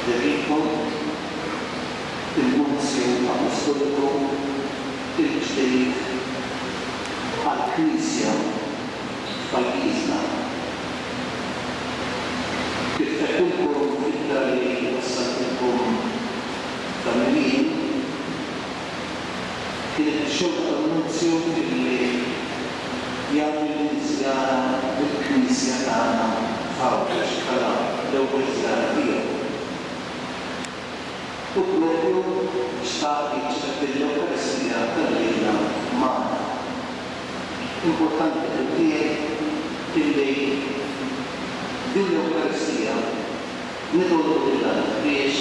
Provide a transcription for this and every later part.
Derrickon, il-Munzju Apostoliku, il-ġdejt għal-Knisja f'pajjiżna. Kif qedtilkom fid-dra li wassaltilkom f'Amelin, kienet ix-xogħol tal-Munzju li jagħmel żjara lill-Knisja tagħna f'Awdex bħala l-ewwel żjara tiegħu. U propju xtaq jiġbed l-Ewkaristija tal-lejla magħna. Importanti tiegħi illi din l-Ewkaristija nitolbu lilha biex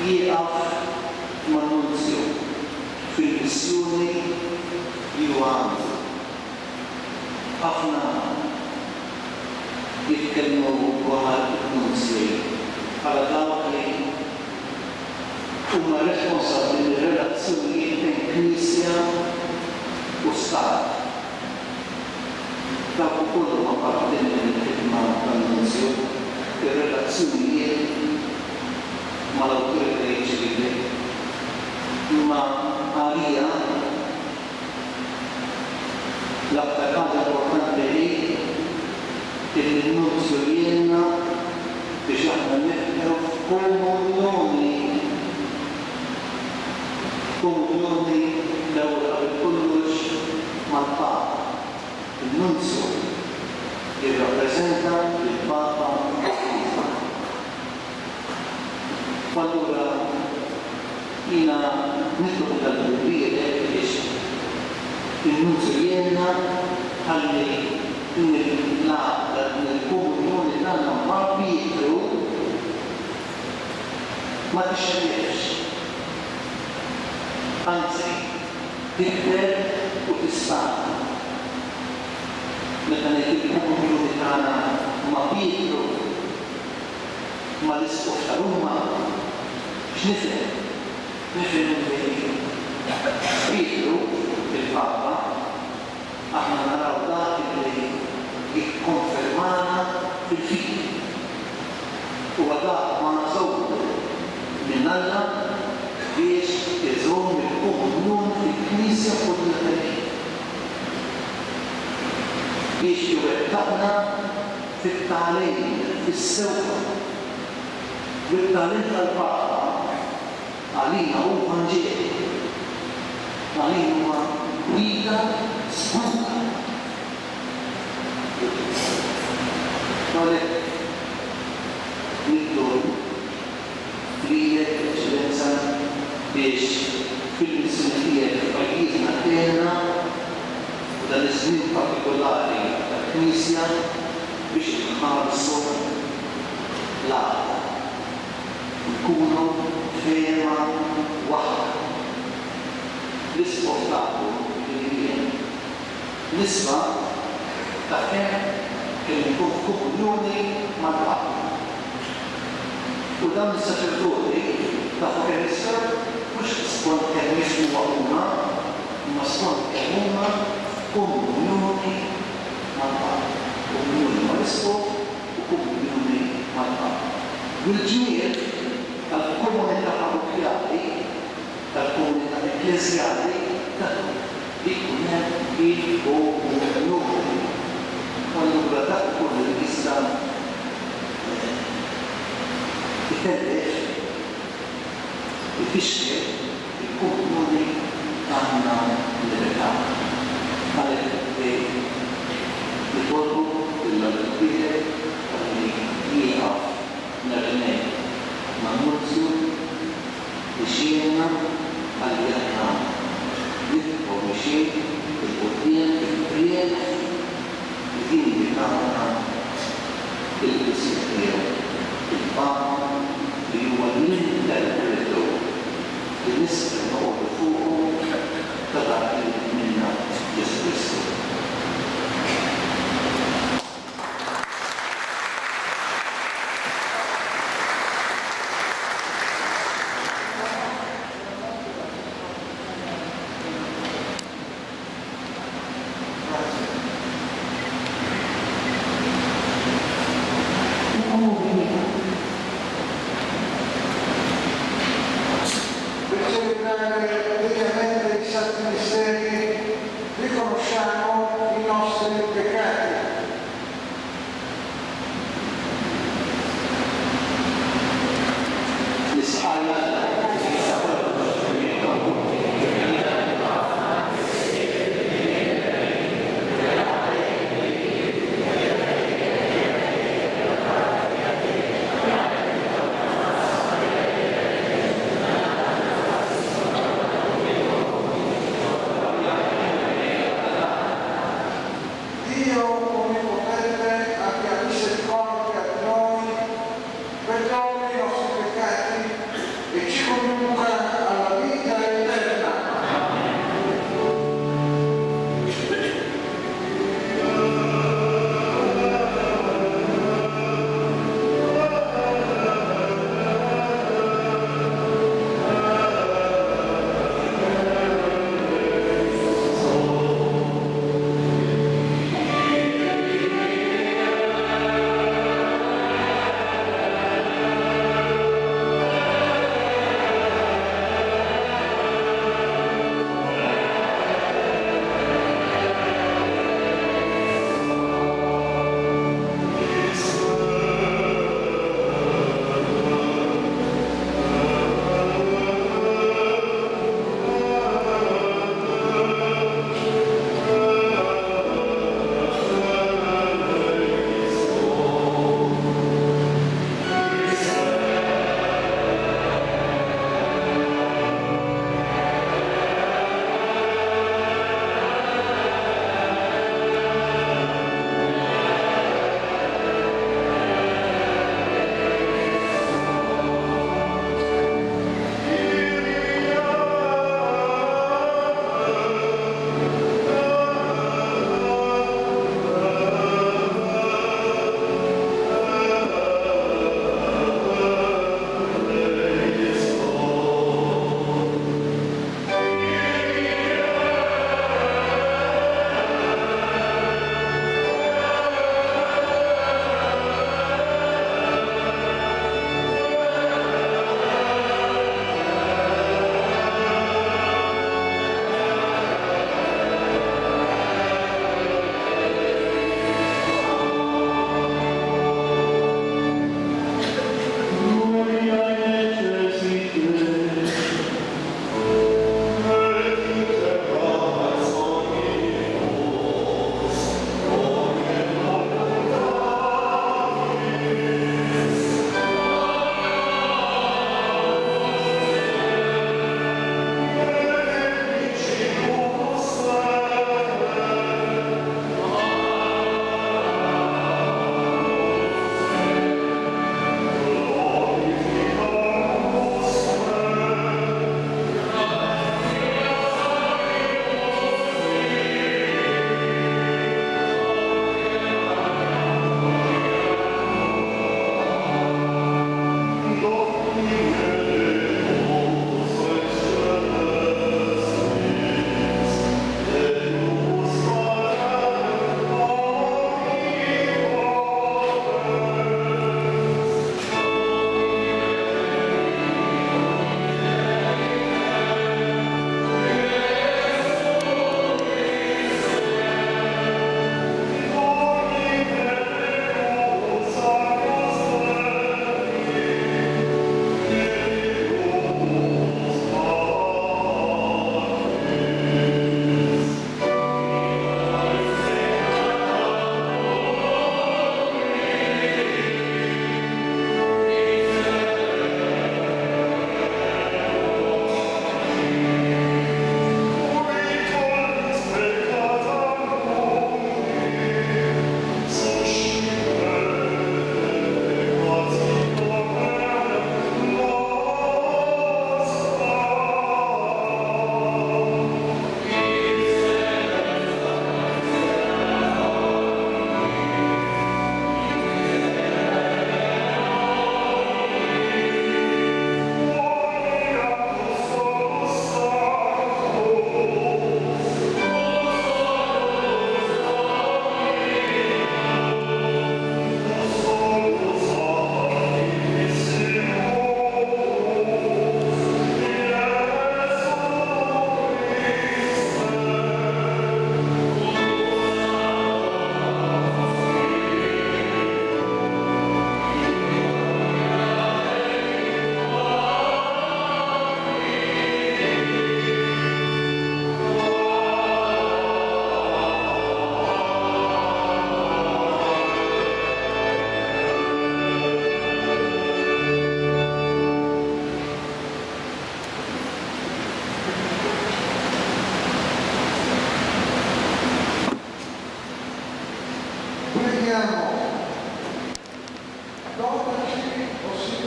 jieqaf man-Nunzju fil-missjoni li huwa għandu. Ħafna jitkellmu dwar il-Nunzji bħala dawk li huma responsabbli mir-relazzjonijiet bejn Knisja u Stat. Dawk ukoll huma parti mill-ħidma tan-Nunzju, ir-relazzjonijiet mal-awtoritajiet ċivili. Imma għalija l-aktar ħaġa importanti li n-Nunzju jgħinna biex aħna nibdew f'komunjoni l-ewwel qabel kollox mal-Papa. Il-Nunzju jirrappreżenta il-Papa Franċiżu. Allura jiena nitlob dal-Bibliet biex il-Nunzju jgħinna ħalli il-komunjoni tagħna ma' Pietru ma tixxellefx. Anzi, tikber u tistana. Meta ngħid il-komunjoni tagħna ma' Pietru ma' l-Isqof ta' Ruma, x'nifhem? Nifhem li Pietru, il-Papa, aħna naraw dak li jikkonfermana fil-fidi. U dak ma nażewwu minn Alla biex iżomm il-komunjoni fil-Knisja kollha tal-Ħin. Biex iwettaqna fit-tagħlim, fis-sewwa. Bit-tagħlim tal-Papa għalina hu Vanġeli. Għalina huwa gwida sħuħa. Għalhekk nitlob lilek Eċċellenza biex fil-missjoni tiegħek f'pajjiżna tagħna u dan iż-żmien partikolari tal-Knisja biex inħarsu l-għaqda. Nkunu fehma waħda. L-Isqof tagħkom li jien nisma' ta' kemm kien ikun f'komunjoni mal-Papa. U dan is-saċerdoti ta' Ewkaristja mhux skont kemm jismu huma, imma skont kemm huma f'komunjoni mal-Papa. Komunjoni mal-Isqof u komunjoni mal-Papa. Bil-ġmiel tal-komunità parrokjali, tal-komunità ekklesjali, ikun hemm il-komunjoni. Allura dak kollu li jista' itellef, ifixkel il-komunjoni għandna l-libertà. Għalhekk nitolbu lill-Bibliet li jieqaf narġnej man-Nunzju biex jgħinna ħalli aħna nibqgħu mixjin fil-quddiem fil-triq din li tagħna il-Knisja tiegħu, il-Papa li huwa l-interpretu li nistgħu noqogħdu fuqu ta' dak li minna Ġesu Kristu.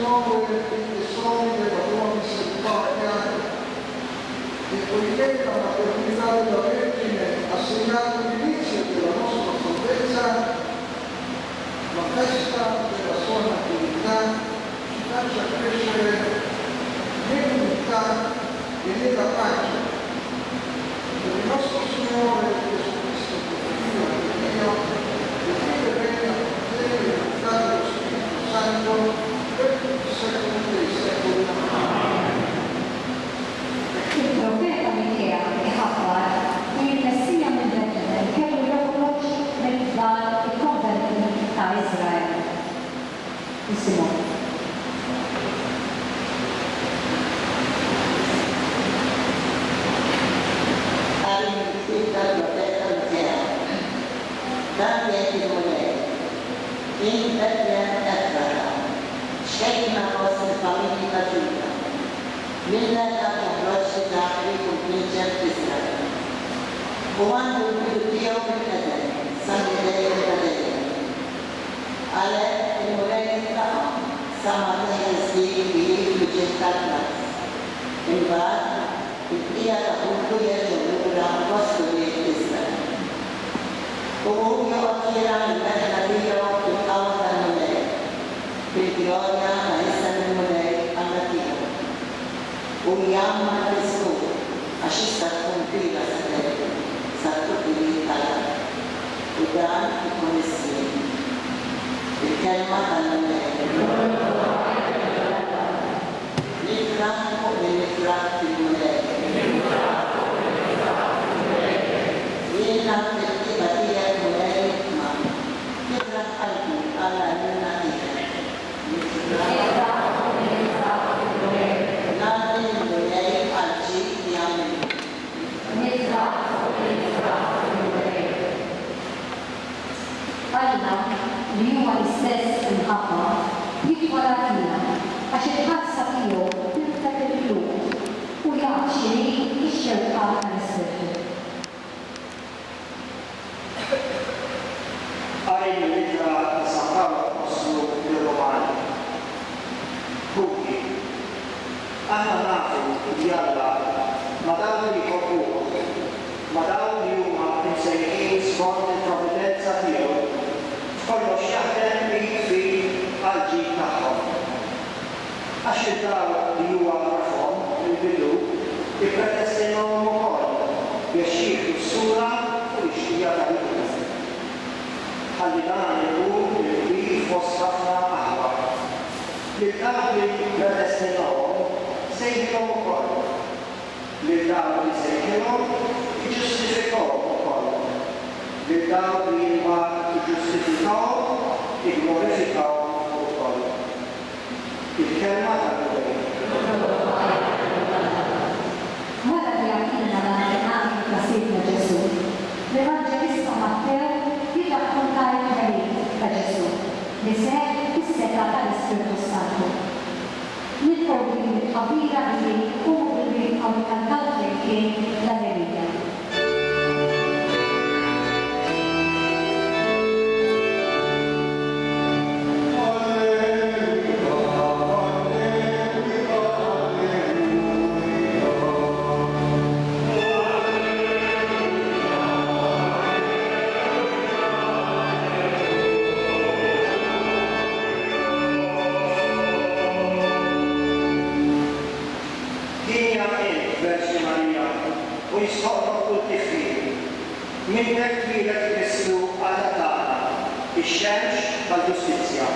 Signore i tesori della tua misericordia e poiché la maternità della Vergine ha segnato l'inizio della nostra salvezza, la festa della sua natività ci faccia crescere nell'unità e nella pace. Per il nostro Signore Gesù Cristo, Figlio di Dio, che vive e regna con te nell'unità dello Spirito Santo, per tutti i secoli dei secoli. Il profeta Michea iħabbar li l-Messija minn Betlem kellu joħroġ mill-tfal il-konverti ta' Iżrael. Nisimgħu. In Bethlehem Efrata, xejna fost il-familji ta' Ġuda, minna ta' toħroġ daħli kull-Prinċep Israel. U għandu l-bidu tiegħu fil-Eden, sal-Idejja ta' Dejjem. Għalhekk il-mulej tagħhom sama teħżdik li jifluġi tal-Naz. Imbagħad il-bqija ta' kullu jerġgħu lura postulijiet Israel. U joqgħod jira l-mehna tiegħu fil-qawwa tal-mulej, fil-glorja ta' issa mill-mulej għandha tiegħu. U jgħamma l-iskur għax issa tkun kbira sa-tukili tal-għal. U dan ikun is-sien. Il-kelma tal-mulej. Nifraħ fuq li nifraħ fil-mulej. Jiena fil-qiba tiegħek mulej ma' nifraħ qalbi għal għalina tiegħek. Alla li huwa l-istess imħabba jitwala fina għax il-ħassa tiegħu tibda il-qlub u jgħid xiri x-xewqa tal-isfirtu. Għajn l-itra s-saqqaw oslu l-Romani. Kuki, għanna nafu jalla ma dawn li korruħu, ma dawn li huma imsejħin skont il-provvidenza tiegħu kollox jaħdem li fi għal-ġid tagħhom. Għax id-daw li huwa rafhom il-bidu ippretestenhom ukoll biex jieħdu s-sura u l-ixtija tal-Ibn. Ħalli dan ikun il-kbir fost ħafna aħwa. Li daw li ippretestenhom sejħilhom ukoll. Li daw li sejħilhom jiġġustifikawhom ukoll. Li daw li ma jiġġustifikaw, jigglorifikaw ukoll. Il-kelma tal-mulej. Wara li għamilna l-għantinami ta' Sidna Ġesu, l-Evanġelista Mattew jirrakkonta l-ħajt ta' Ġesu li seħ is-seta tal-Ispirtu Santu. Nitolbu l-ħabira li jkunu bil-għaw kantaw fl-kien l-Alleluja. U jistoqrob kull tifli. Minnek twilet Kristu għadha tagħna, ix-xemx tal-ġustizzja.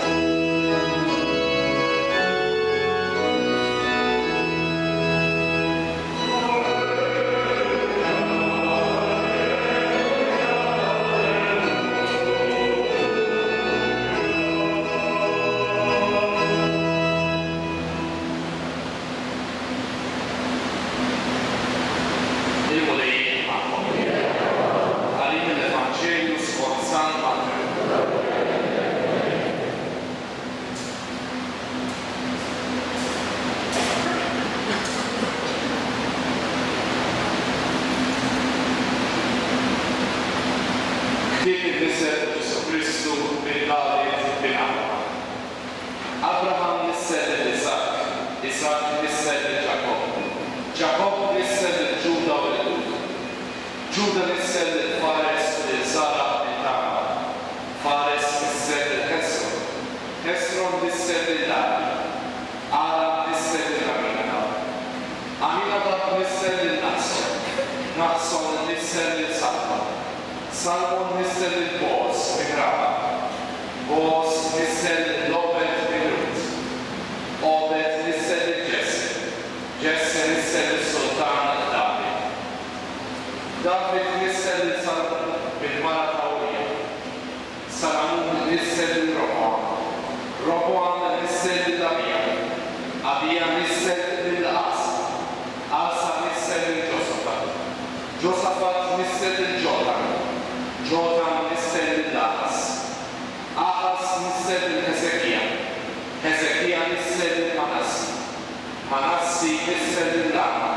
Massi fisser il-lama,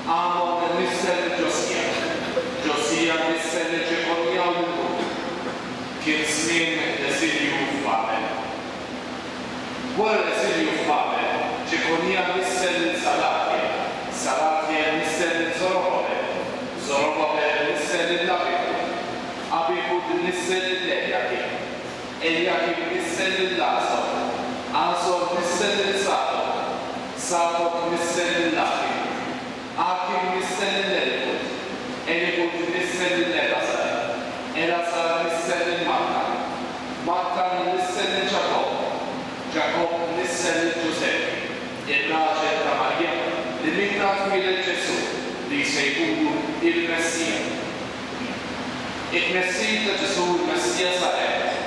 Amon fisser il-ġosija, Ġosija fisser il-ġekonija u l-Lut, kien żmien l-eżilju f'Babel. Wara l-eżilju f'Babel, ġekonija fisser il-Salatja, Salatja fisser il-Zorobabel, Zorobabel fisser il-Abihud, Abihud fisser il-Eljakim, Eljakim fisser il-Azor, Azor fisser il-Sadok, Sadok fisser il-Akim, Akim fisser il-Elihud, Elihud fisser il-Elazar, Elazar fisser il-Mattan, Mattan fisser il-Ġakob, Ġakob fisser il-Ġuseppe, il-raġel ta' Marja, li mintat mill-Ġesu li se jkunu il-Messija. Il-Messija ta' Ġesu il-Messija saret.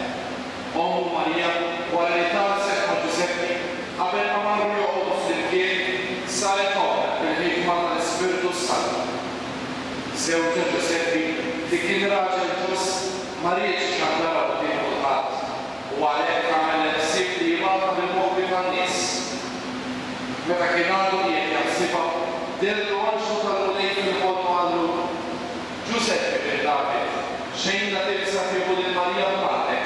Ommu Marja wara li tarset ma' Ġuseppi qabel ma marru joqgħdu flimkien saret oħra bil-ħikma tal-Ispiritu Santu. Żewġ Ġuseppi li kien raġel ġust ma rridx xandara qudiem kulħadd u għalhekk għamel ħsieb li jibgħatha bil-mogħbi tan-nies. Meta kien għadu qiegħed jaħsibha dellu għanxu tal-ulejn fil-ħolm għallu Ġuseppi bil David xejn la tibsa tieħu lil Marja b'magħtek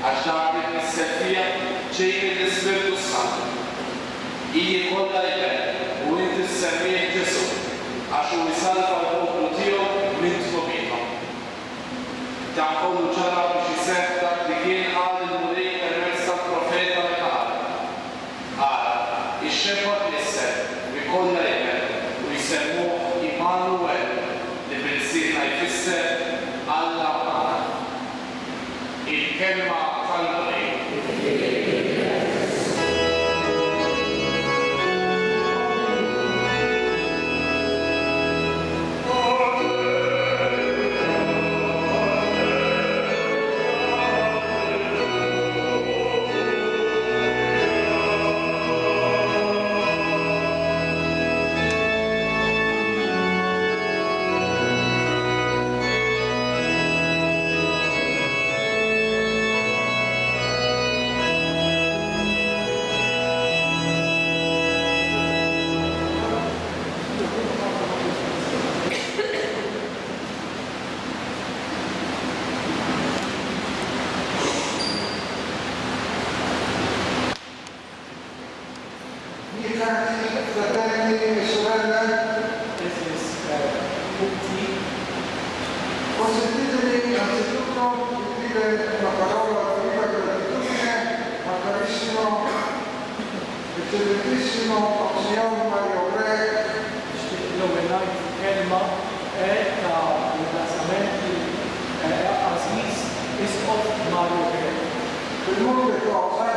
għax dak li tnisser fiha ġej mill-Ispiritu Santu. Hi kollha jibel u inti ssemmih Ġesu għax hu jsalva l-poplu tiegħu minn tħobihom. Dan kollu ġara biex iseħħ dak li kien qal il-mulej permezz tal-profeta Mikal. Qal, ix-xepherd nisser u jkollha jibel u jsemmuh Immanuel li bil-sieħna jfisser Alla magħna. Il-kelma tal-mulej. Fratelli e sorelle, consentitemi anzitutto di dire una parola di viva gratitudine al carissimo e eccellentissimo Monsignor Mario Re, كلمة ringraziamenti Aziz Isqof Mario per molte cose,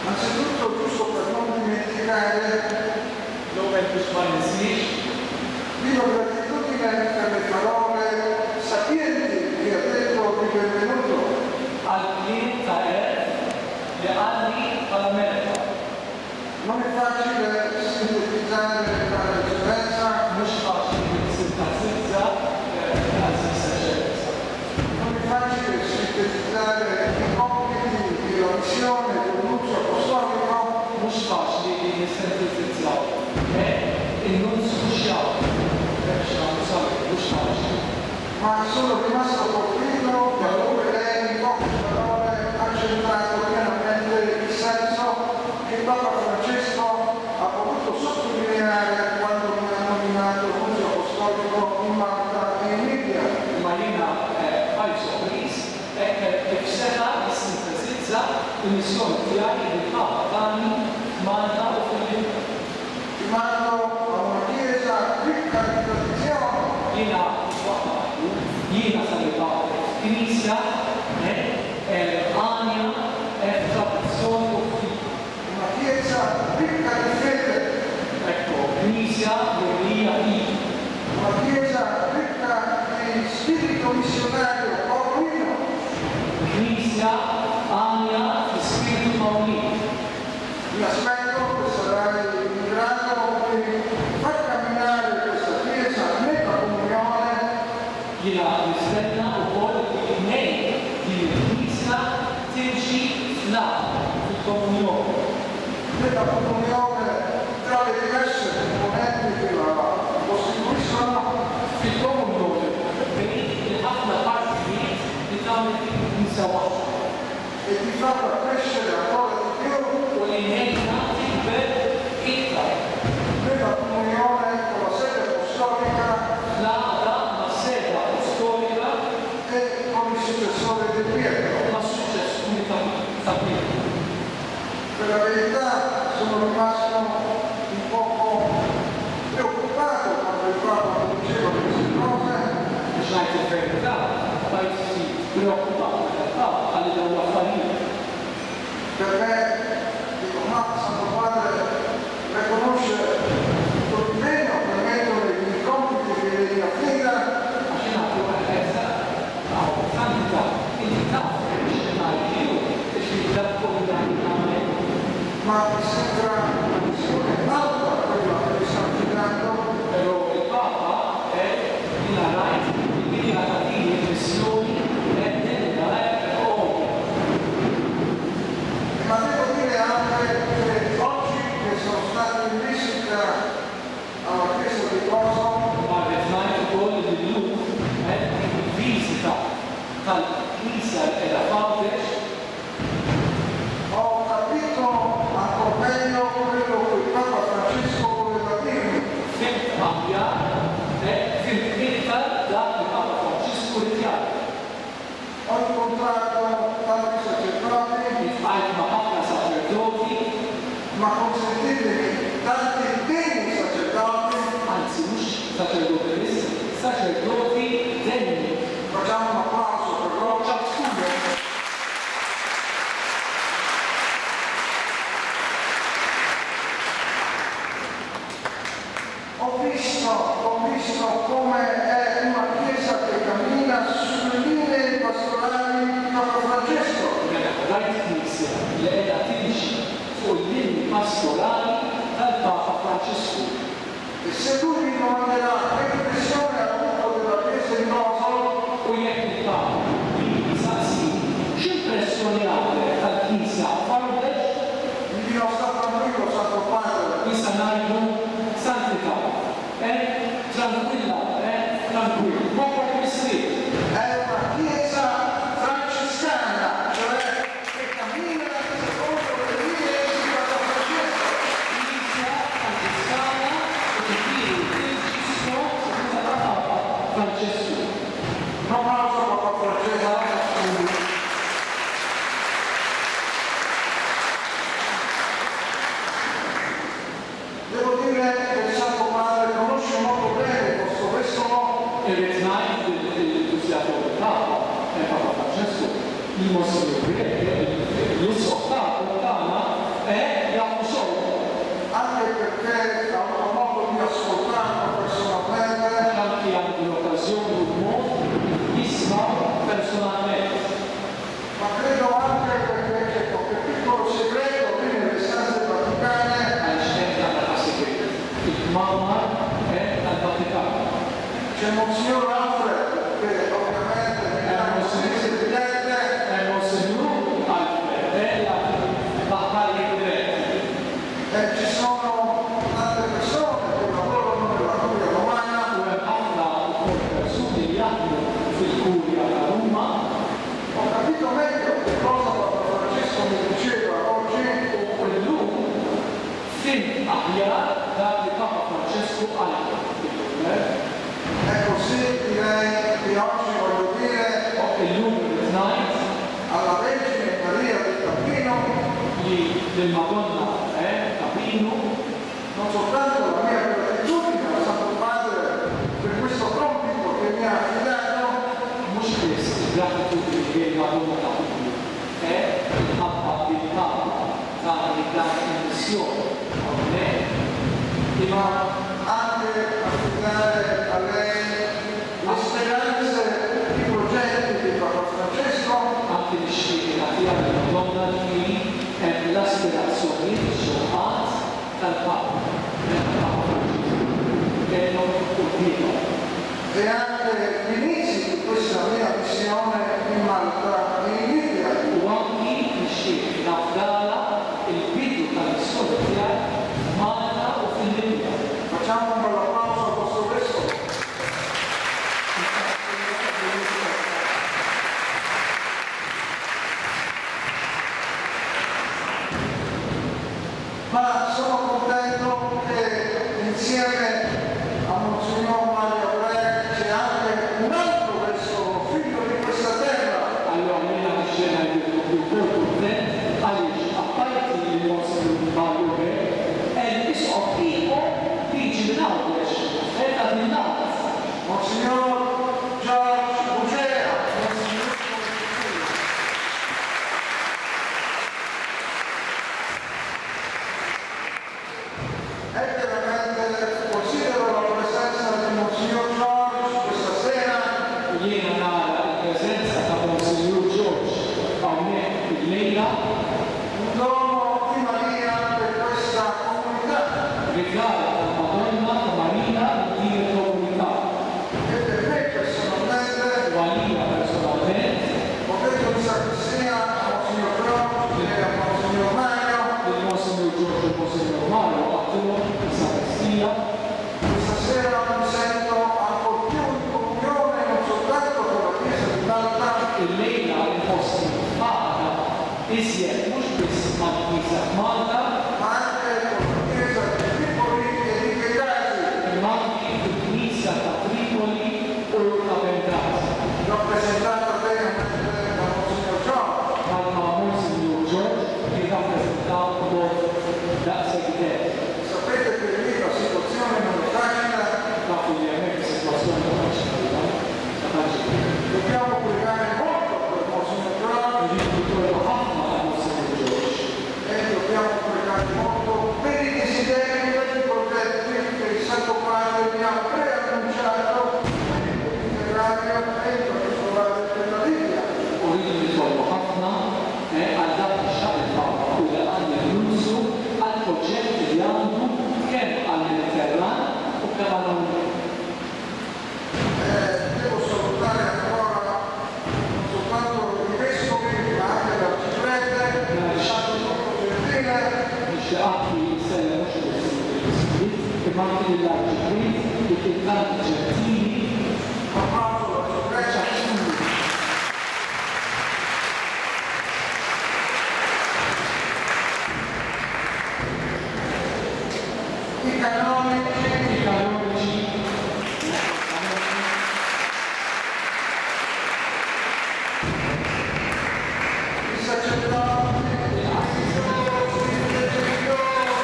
anzitutto giusto per non dimenticare dove il Bismarck viva gratitudine per le parole sapienti che ha detto di benvenuto. al-kliem ta' li għalli għal-Amerika. Non è facile sintetizzare la residenza, Mhux faċli sintetizza Aziz Eccellenza. non è facile sintetizzare i compiti e la missione dell'Annunzio Apostolico, Mhux faċli li nissentetizzaw. Il-nunz kruċjali. Mhux faċli. ma sono rimasto colpito da come lei in poche parole ha centrato pienamente il senso che Papa Francesco ha voluto sottolineare quando mi ha nominato Nunzio Apostolico in Malta e in Libia. Ma jiena għaj sorpriż kif seta jissintetizza il-missjoni tiegħi bil-Papa tagħni Malta u fil-Libja. Ti mando a una chiesa ricca di tradizioni, Jiena sal-Papa Knisja għanja tradizzjoni u una chiesa ricca di fede, Knisja li hija una chiesa ricca di spirito missionario, paolino, Knisja għanja spiritu Pawlin. mi aspetto che sarai in grado di far camminare questa chiesa nella comunione Jiena nistenna wkoll li ngħid din il-Knisja timxi fl-għad fil-komunjoni. nella comunione tra le diverse componenti che la costituiscono fil-komunjoni bejn il-ħafna partijiet li tagħmel insawa e di farla crescere ancora di più u li ngħidha tikber iktar nella comunione con la sede apostolica fl-għaqda mas-seda apostolika e con il successore di Pietro. mas-suċċessuri ta' Pietru. Per la verità sono rimasto un poco preoccupato quando il Papa diceva queste cose, Biex ngħid il-verità, bajt ftit preokkupat meta għalli dawn l-affarijiet. perché dico, ma Santo Padre riconosce l'impegno per mettere i compiti che gli affida, Għax nagħtu ħelsa għaw santità inti taf biex ngħidu biex jibda kollha ma mi sembra una missione alta quella che mi sta affidando, Però il-Papa jina rajt il-bidja ta' din il-missjoni tendila ma devo dire anche che oggi che sono stato in visita alla chiesa di Kosovo marret ngħid ukoll li llum il-viżita tal-Knisja qiegħda f'Għawdex ho capito ancora meglio quello che il Papa Francesco voleva dirmi. fimt aħjar fimt iktar dak li Papa Franċisku ritjal. Ho incontrato tanti sacerdoti, Nitqajt ma' ħafna saċerdoti, ma consentitemi tanti degni sacerdoti, anzi mhux saċerdoti biss, saċerdoti denni. facciamo un applauso per loro. Ho visto come è una chiesa che cammina sulle linee pastorali di Papa Francesco. Rajt Knisja li qiegħda timxi fuq il-linji pastorali tal-Papa Franċisku. E se lui mi domanderà che impressione ha avuto della chiesa di Kosovo, U jekk il-Papa jisaqsi x'impressjoni għandek tal-Knisja f'Għawdex, mi dirò sta tranquillo Santo Padre, nista' ngħidu santità, tranquilla, tranquilla, ma proprio istri. è una chiesa francescana, cioè che cammina secondo le linee di Papa Francesco. Knisja franċiskana u tifiri il-Ġismu sekunda ta' Papa Franċisku. Un applauso a Papa Francesco. Devo dire che il Santo Padre conosce molto bene il vostro vescovo Irrid ngħid il-Knisjatur Papa Papa Franċisku jimossi l-isqoq tagħna jafu xogħol. anche perché ha avuto modo di ascoltarlo personalmente Anki għandu l-okkażjoni u l-mod jisma' personalment. ma credo anche perché c'è qualche piccolo segreto qui nelle stanze vaticane Għaliex hemm għandha ta' segret. Il-Kmamar tal-Vatikan. c'è Monsignor Alfred che ovviamente mi dà un servizio evidente Monsignor Alfred baħħalli diretti. e ci sono tante persone che lavorano nella curia romana U hemm ħafna wkoll persuni li jaħdmu fil-Kurja ta' Ruma. ho capito meglio che cosa Papa Francesco mi diceva oggi U llum fimt aħjar dak li Papa Franċisku għal. e così direi che oggi voglio dire Illum irid ngħid alla Vergine Maria del Cammino li lill-Madonna Capino non soltanto la mia gratitudine al Santo Padre per questo compito che mi ha affidato, mhux biss gratitudni li l-Madonna Capino il-ħabba bil-Papa tagħni dan il-missjoni hawnhekk imma anche affidare a lei le speranze, i progetti di Papa Francesco anke nixtieq nagħtiha lill-Madonna li hemm l-aspirazzjonijiet ix-xewqat tal-Papa kellhom qudiemhom. e anche gli inizi di questa mia missione in Malta e in Libia. U anki nixtieq nafdala il-bidu tal-missjoni ma sono contento che insieme a Monsignor Mario Re c'è anche un altro vescovo, figlio di questa terra. Allora, nella scena del contemporane, għaliex apparti li Monsignor Mario Re, and this of people teaching knowledge, eta din knowledge. Monsignor George Bugea, è veramente, considero la presenza di Monsignor George questa sera Jiena nara il-preżenza ta' Monsignor George hawnhekk il-lejla un dono di Maria per questa comunità rigal tal-Madonna ta' Marina din il-komunità. e per me personalmente U għalina personalment, ho detto in sacrestia a Monsignor George e a Monsignor Mario il-Monsignor George e il-Monsignor Mario għattilhom is-sakristija. questa sera mi sento ancora più in comunione non soltanto con la Chiesa di Malta Il-lejla il-posti għada iżjed mhux biss mal-Knisja Malta, ma anche con la Chiesa di Tripoli e di Bengasi imma anki fil-Knisja ta' Tripoli u ta' Benghazi. rappresentata benemente da Monsignor George. Bħalma Monsignor George kien rappreżentaw b'mod daqshekk deh. Sapete che lì la situazione non è facile, Nafu li hemmhekk is-sitwazzjoni ta' faċilità, ta' faċilità. dobbiamo pregare molto per Monsignor George Rridu nitolbu ħafna għal Monsignor George. e dobbiamo pregare molto per i desideri per i progetti che il Santo Padre mi ha preannunciato nell'itinerario e in particolare per la Libia. U rridu nitolbu ħafna għal dak ix-xaqqa u li għandi l-użu għal proġetti li għandu kemm għall-Mediterran u kemm għall-Unjoni. Devo salutare ancora non soltanto i vescovi ma anche l'arciprete, il Santo Gruppo Gentile, Nixtieqi jisella mhux il-Istitut imma anke l-Arċipriet li kien tant ġentili ma Paolo l'arciprete, i canonici, i kanoniċi i sacerdoti, i religiosi, le religiose,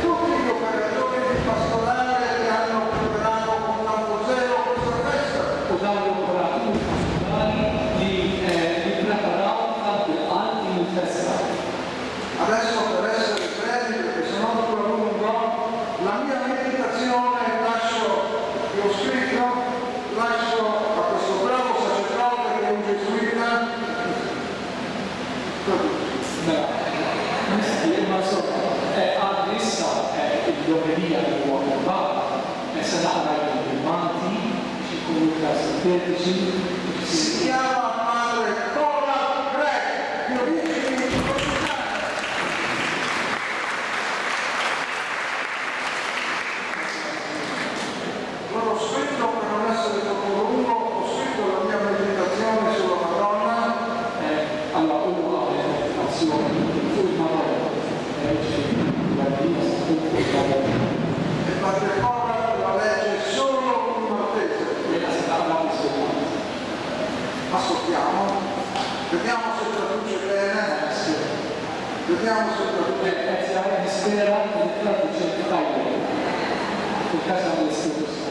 tutti gli operatori di pastorale che hanno preparato con tanto zelo questa festa. u dawn l-operaturi pastorali li preparaw tant il-qalb din il-festa. Adesso per essere brevi, perché sennò non lo lungo, la mia meditazione lascio, che ho scritto, lascio a questo bravo sacerdote che è un gesuita. Mela, nisti imma sopra għad issa il-domenija li huwa kurbat se naqra il-manti xi komunità sintetiċi Si chiama Padre Cola Re, di origini messicane. Non ho scritto per non essere troppo lungo, ho scritto la mia meditazione sulla Madonna. alla huwa għamel meditazzjoni fuq il-Madonna l-għadija E Padre Cola la legge solo in maltese. Ascoltiamo, vediamo se traduce bene, vediamo se traduce bene. nispera li traduċi tajjeb fil-każ għall-istituzzjoni.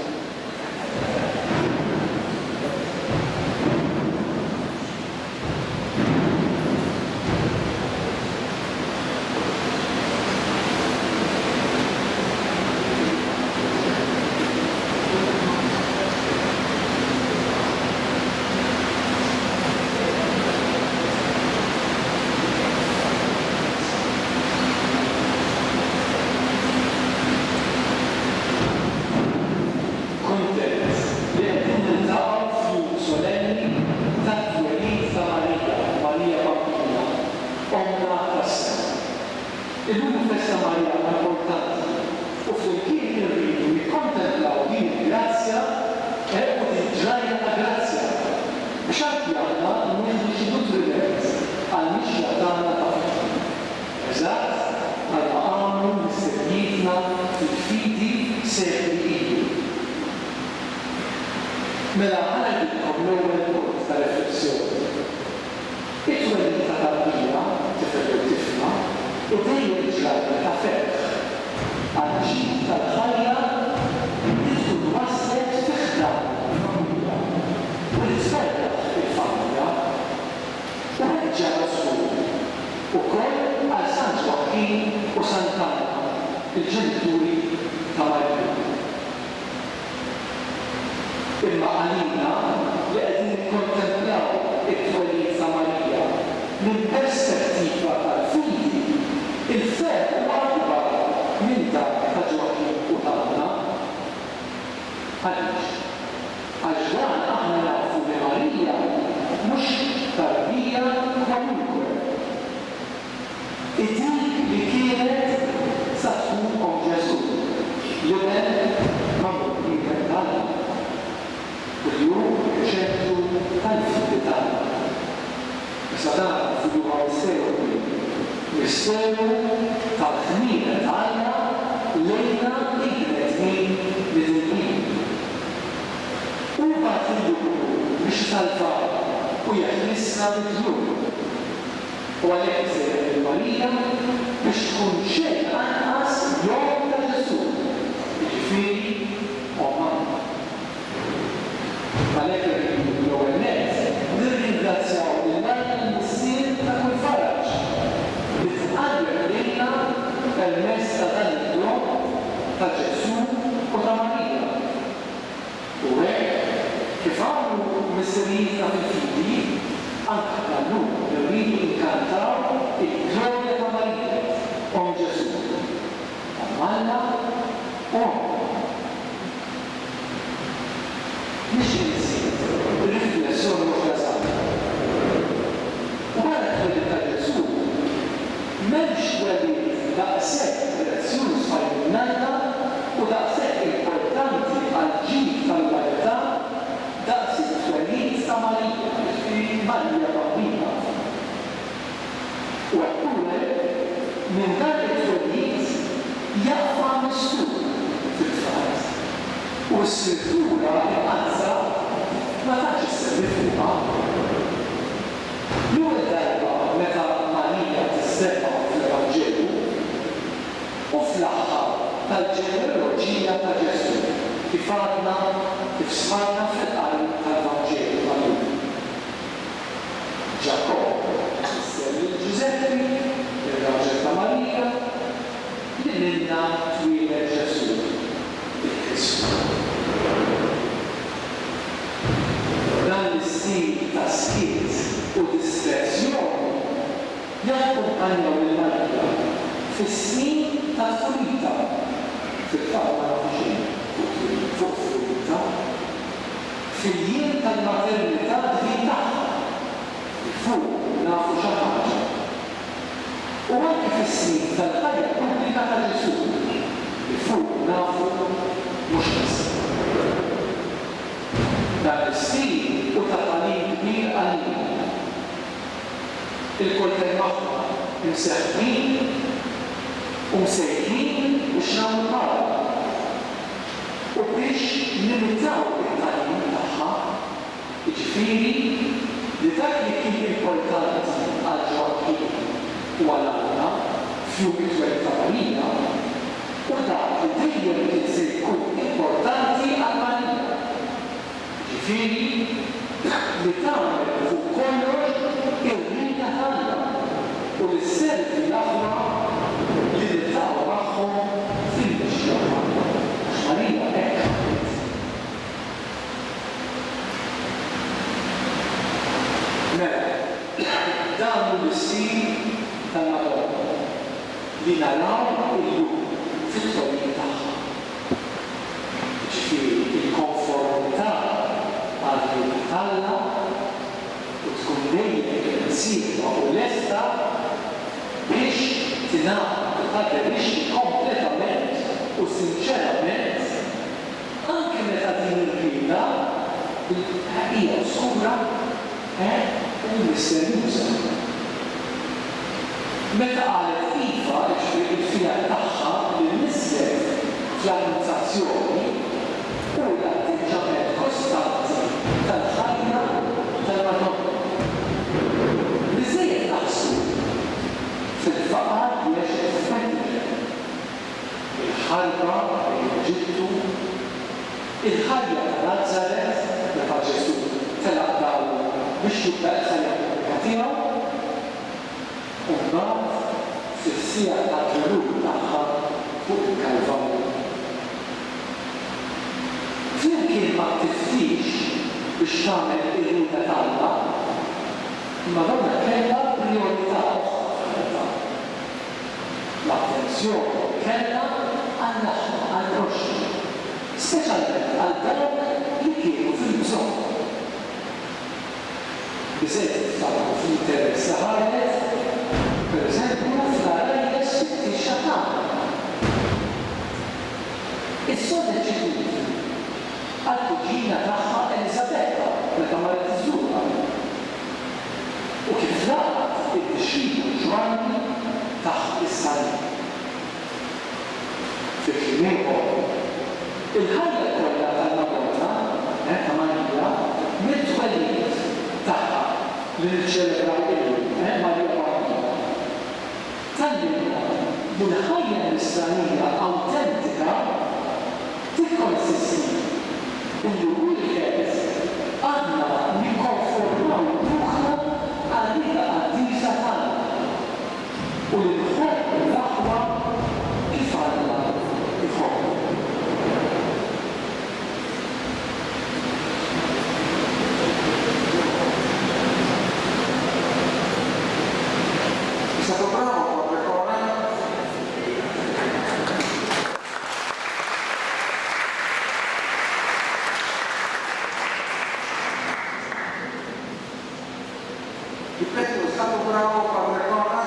x'aħjar aħna nieħdu xi nutriment għal-mixja tagħna ta' futur. Eżatt bħalma għamlu mistednietna fil-fidi sekli ilu. Mela ħanajtilkom l-ewwel punt ta' riflessjoni. It-twelid ta' tarbija tifel jew tifla idejjem ġrabna ta' ferħ għal-ġid tal-ħajja li tkun waslet fi ħdan il-familja u li tferraħ il-familja u reġġa' Rasul ukoll għal Sant Joaquin u Sant'Anna, il-ġenituri ta' Marija. Imma għalina li qegħdin nikkontemplaw it-twelid ta' Marija minn perspettiva tal-fidi, il-ferħ huwa akbar minn dak ta' Joaquin u ta' Anna. Għaliex? Għax dan aħna nafu li Marija mhux tarbija kwalunkwe. Id-dik li kienet sa tkun Ġesu li ben mamlu kienet tagħna. Kuljum ċentru tal-fidi tagħna. Issa dan fiduha misteru tal-ħmina tagħna lejna il-bnedmin li tilbin. U bagħad il-dukru biex salvar u jaħlisna mid-dnub. U għalhekk sejret il-Marija biex tkun xejn anqas jom ta' Ġesu, jiġifieri Mamma. Għalhekk l-ewwel nett nirringrazzjaw lill-Alla l-missier ta' kull faraġ li tqarreb lejna permezz ta' dan id-dom ta' Ġesu u ta' Marija. U hekk kif għamlu missirijietna fil-fidi, anke tal-lum irridu nkantaw il-glorja ta' Marija Ġesu. Għammalna mhix insiet riflessjoni mhux ħażana. U wara t-twelid ta' Ġesu m'hemmx twelid daqshekk prezzjuż fajnunna u daqshekk importanti għall-ġid tal-umanità daqs it-twelid ta' Marija, jiġifieri Marija Bambina. U eppure minn dan it-twelid jaqfa' mistur fil-fatt. U s-sirtura il-qazza ma tantx isservi fuqha. L-ewwel darba meta Marija tissema fl-Evanġelju u fl-aħħar tal-ġenealoġija ta' Ġesu kif għadna kif smajna fil-qari tal-Evanġelju tal-lum. Ġakob isser lil Ġuseppi, ir-raġel ta' Marija, li lilna twiled Ġesu, il-Kristu. Dan l-istil ta' skiet u diskrezzjoni jakkumpanjaw lil-Marija fis-snin ta' tfulita. Fil-fatt ma nafu xejn fuq tfulita. Fil-jiem tal-maternità dvin tagħha. Fuq nafu xi ħaġa. U anke fis-snin tal-ħajja pubblika ta' Ġesu. Fuq nafu mhux issa. Dan l-istil u taqalim kbir għalina. Il-kol maħna imseħħin u msejħin biex nagħmlu mara. U biex nimitaw it-taqalim tagħha, jiġifieri li dak li kien importanti għal Joaquin u għal Anna f'jum it-twelid ta' Marija u dak li dejjem kien se jkun importanti għal Marija. Jiġifieri li tagħmel fuq kollox ir-rida tagħna u li sservi l-aħwa li niltaqgħu magħhom fil-mixja tagħna. Marija hekk għamlet. Mela, dan hu l-istil tal-Madonna li naraw illum fit-twelid tagħha. Ġifieri il-konformità għal Alla u tkun dejjem insieba u lesta biex titgħadderixxi kompletament u sinċerament anke meta din ir-rida hija skura misterjuża. Meta qalet iva ġifieri il-fija tagħha li nislet fl-annunzazzjoni u l-atteġġament kostanti tal-ħajja tal-Madonna. Biżejjed naħsbu fil-faqar li għexet f'Bethlehem, il-ħarba l-Eġittu, il-ħajja ta' Nazaret meta Ġesu telaq dawl biex jibda' sal-Ewropa tiegħu u mbagħad fis-sija tal-ġurur tagħha fuq il-Kalvarju. Flimkien ma tiftix biex tagħmel ir-rida tagħha, Madonna kellha prijorità oħra. L-attenzjoni kellha għall-aħma, għall-proxmi, speċjalment għal dawk li kienu fil-bżonn. Biżejjed tafu fl-interess li ħarġet, pereżempju fl-arajja sitti xatana. Is-sodeċidiet għall-kuġina tagħha Elisabetta meta marret iżżurha. U kif laqat id-dixxiju ġwanni taħt is-salim. Fil-kien il-ħajja kollha tal-Madonna ta' Marija mit-twelliet tagħha li niċċelebra illum Marija Marija. Tal-linja li l-ħajja nisranija awtentika tikkonsisti illi wieħed għandna nikkonformaw ruħna għalija għaddisa tagħna u li nħobb l-aħwa kif għandna nħobb. È stato bravo Padre Cora. Ripeto, è stato bravo Padre Cora.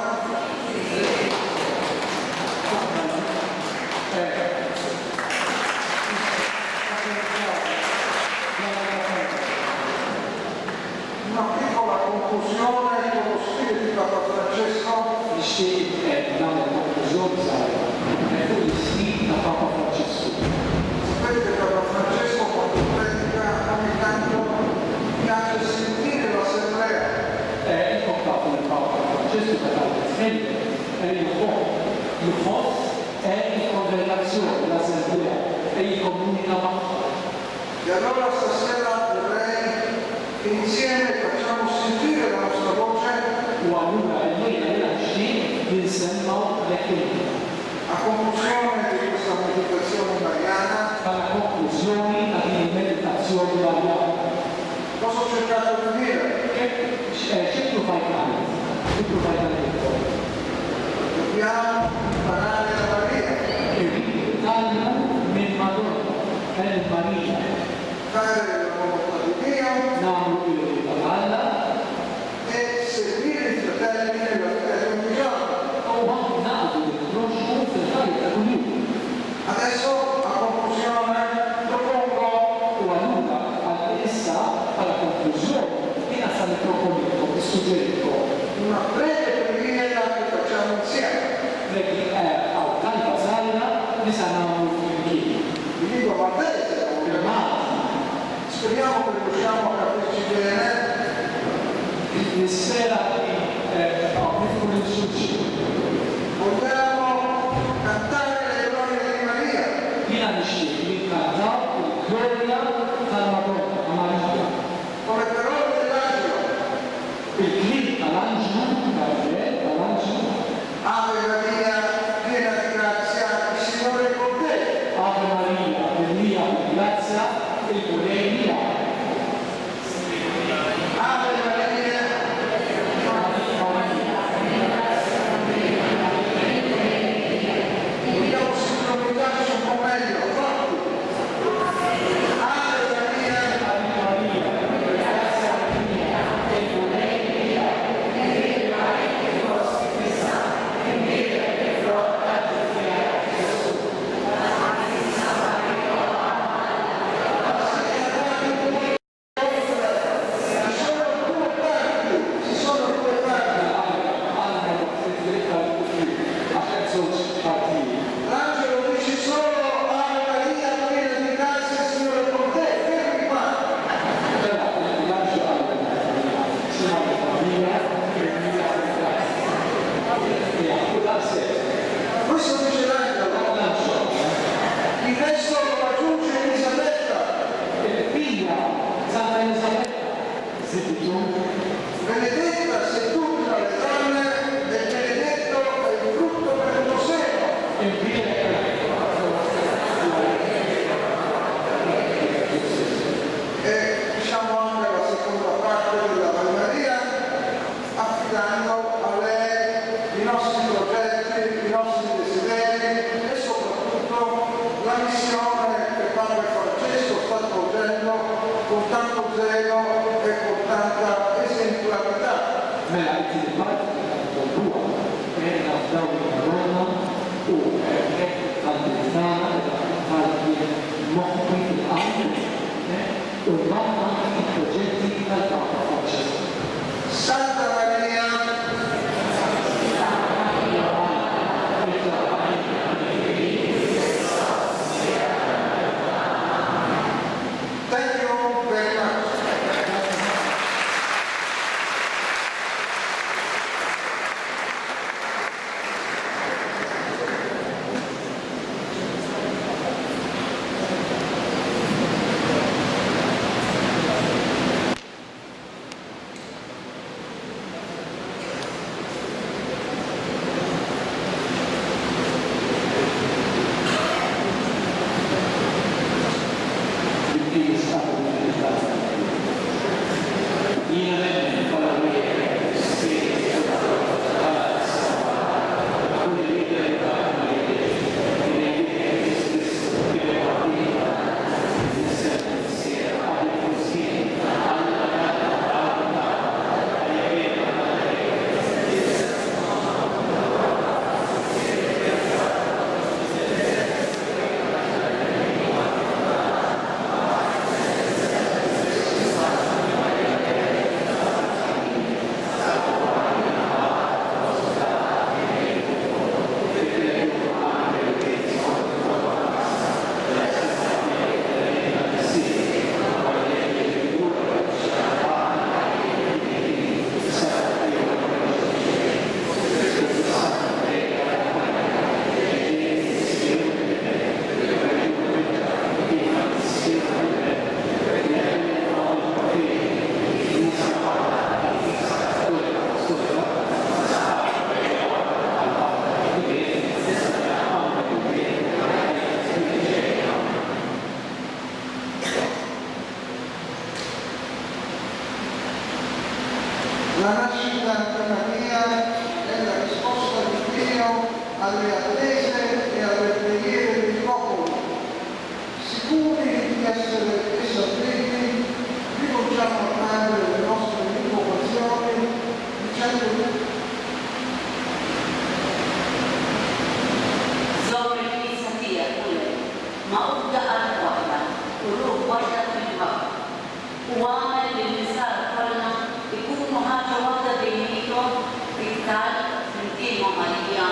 Una piccola conclusione con lo stile di Papa Francesco. Nixtieq nagħmel konklużjoni żgħira fuq l-istil ta' Papa Franċisku. Sapete che Papa Francesco quando predica ogni tanto piace sentire l'assemblea. Inkom tafu li Papa Franċisku meta jitkellem jħoss il-konverjazzjoni l-Assemblea jikkomunika magħha. E allora stasera vorrei che insieme facciamo sentire la nostra voce U allura l-lejla li nixtieq li nsemmaw leħin. a conclusione di questa meditazione mariana. Bħala konklużjoni ta' din il-meditazzjoni Marjana. Cosa ho cercato di dire? X'ippruvajt nagħmel? Ippruvajt nagħmel. Dobbiamo imparare da Maria, Irridu nitgħallmu minn Madonna, minn Marija, fare la volontà di Dio nagħmlu il-rida Alla e seguire i fratelli nella vita di ogni giorno. u anke nagħmlu il-kroxxu fil-ħajja ta' kuljum. Adesso a conclusione propongo U allura għal issa bħala konklużjoni jiena sa nipproponilkom nissuġġerilkom una breve preghiera che facciamo insieme. li għaw talba żgħira li sa nagħmlu flimkien. In lingua maltese, ovviamente. Speriamo che riusciamo a capirci bene. Nispera li nifhmu l-xulxin. Vogliamo cantare le glorie di Maria. Jiena nixtieq li nkantaw il-glorja tal-Madonna ta' Marija. Con le parole dell'angelo. Il-kliem tal-Anġlu, tal-Anġlu, Ave Maria, piena di grazia, il Signore è con te. Ave Maria, mimlija bil-grazzja, il-kulejja. Ave Maria, dobbiamo sincronizzarci un po' meglio. Ave Maria, Benedetta sei tu tra le donne e benedetto è il frutto del tuo seno. E diciamo anche la seconda parte della Ave Maria, affidando a lei i nostri progetti, i nostri desideri e soprattutto la missione che Padre Francesco sta svolgendo con tanto zelo e con tanta esemplarità. Santa Maria, thank you very much. La nascita di Maria è la risposta di Dio alle attese e alle preghiere dei popoli. Sicuri di essere esauditi, rivolgiamo al Padre le nostre invocazioni dicendo Zomri Satia Kule, Mauda Al-Wahda, Ulu Wahda Filha, Uwama Lilisar Kalna, يكون هذا وضع بينيكم بكتاب سنتين ومالية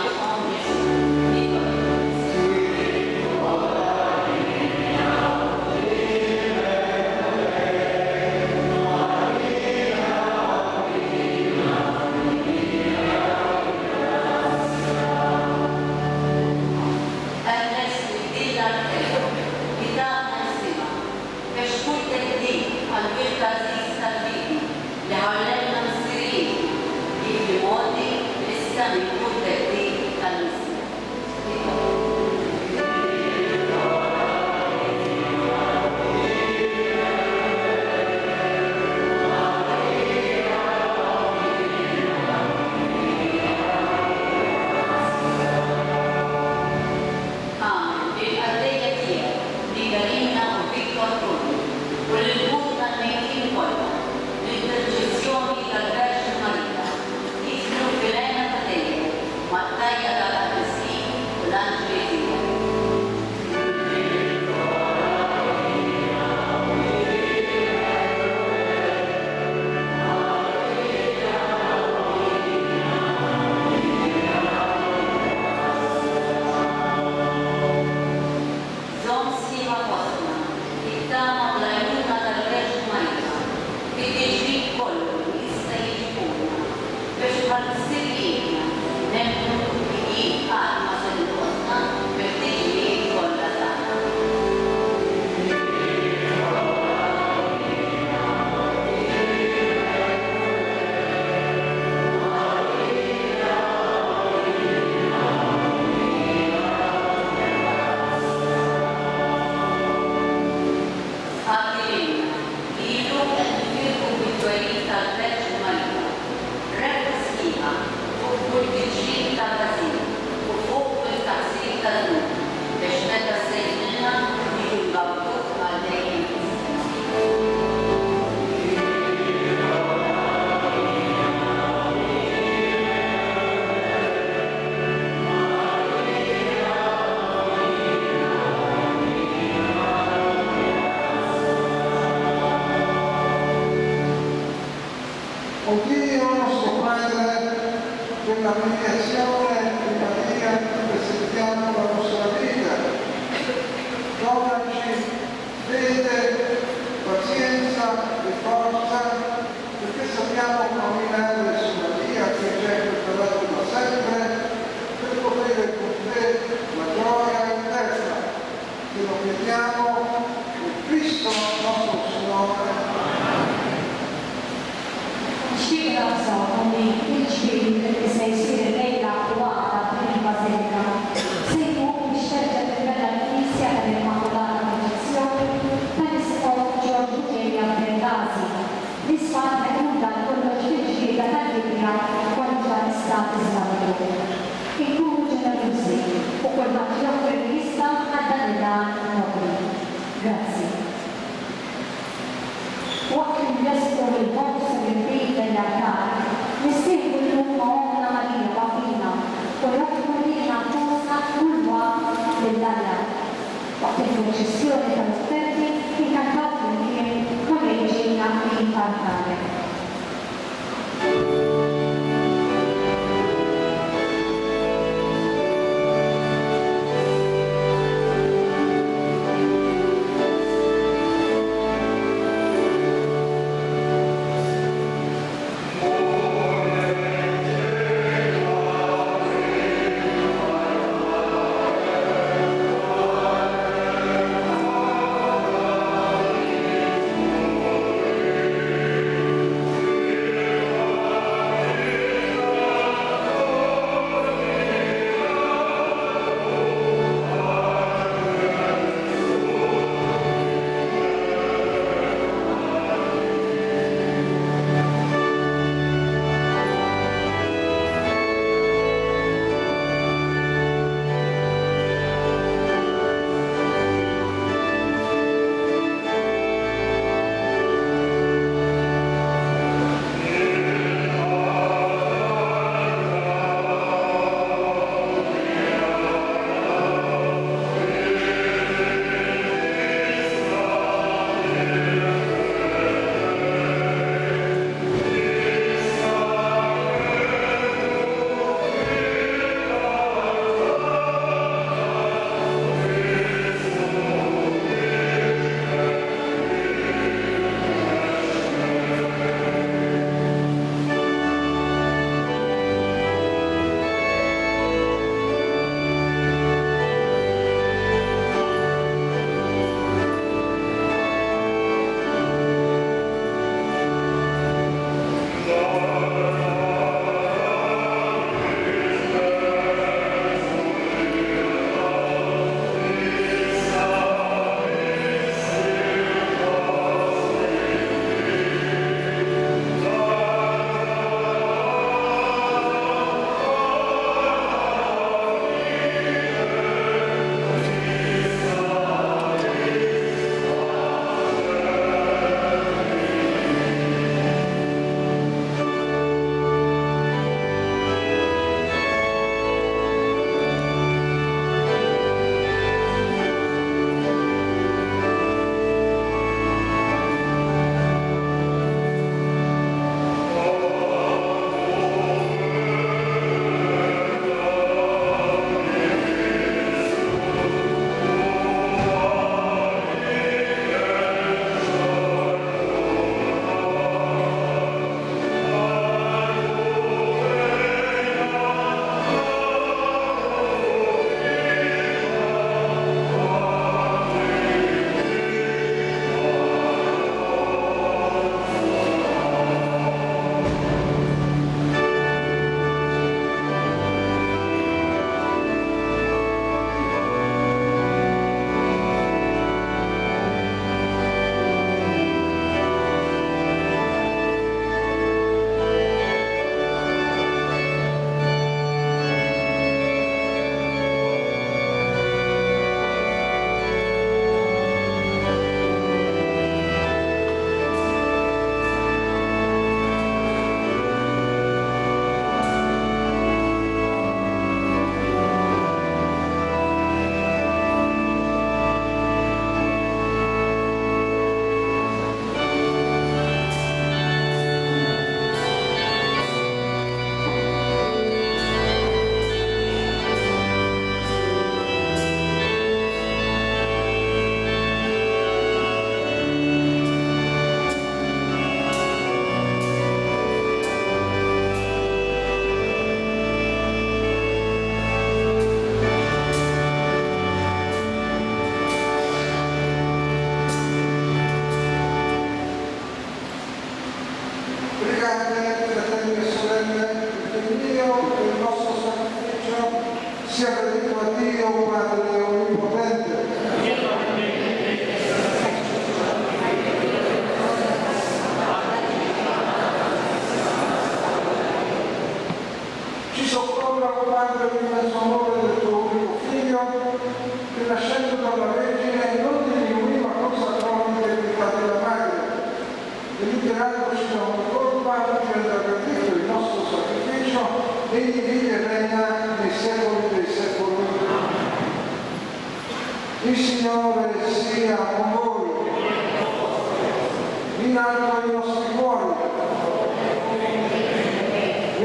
Oddio scopre quella mediazione di Maria che sentiamo nella nostra vita. Donaci fede, pazienza e forza, perché sappiamo camminare su Maria che ci è preparato da sempre per poter con te la gioia eterna. Te lo chiediamo in Cristo nostro Signore. Ci come il Spirito che sei sede la trovata per il Basilica. Sei tu che sceglie per la Chiesa per l'Immacolata Concezione, per il Secondo Giorgio Chieri a Bengasi. Risparmia e non dà quello che da Calibria quando già è stato sbagliato. E tu generosi, o quel mattino prevista a Danila Nobili. Grazie. Waqt il-gestu il-box il-bit l-artar, nistingu l-lumma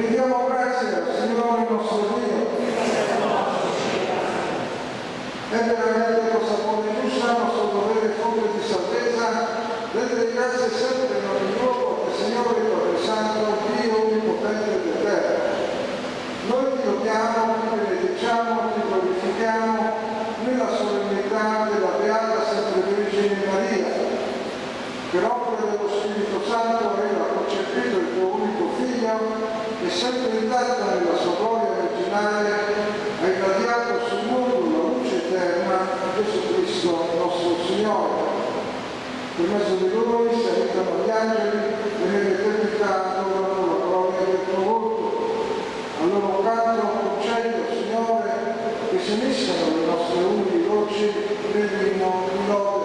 Rendiamo grazie al Signore nostro Dio. È veramente cosa buona e giusta, nostro dovere fonte di salvezza, rendere grazie sempre in ogni luogo al Signore Padre Santo, Dio onnipotente ed eterno. Noi ti lodiamo, ti benediciamo, ti glorifichiamo nella solennità della Beata Sempre Vergine Maria. Per opera dello Spirito Santo aveva concepito il tuo unico Figlio e sempre intatta nella sua gloria virginale ha irradiato sul mondo la luce eterna di Gesù Cristo nostro Signore. Per mezzo di lui si aiutano gli angeli e nell'eternità adorano la gloria del tuo volto. Al loro canto concedo, Signore, che si uniscano le nostre umili voci nell'inno di lode.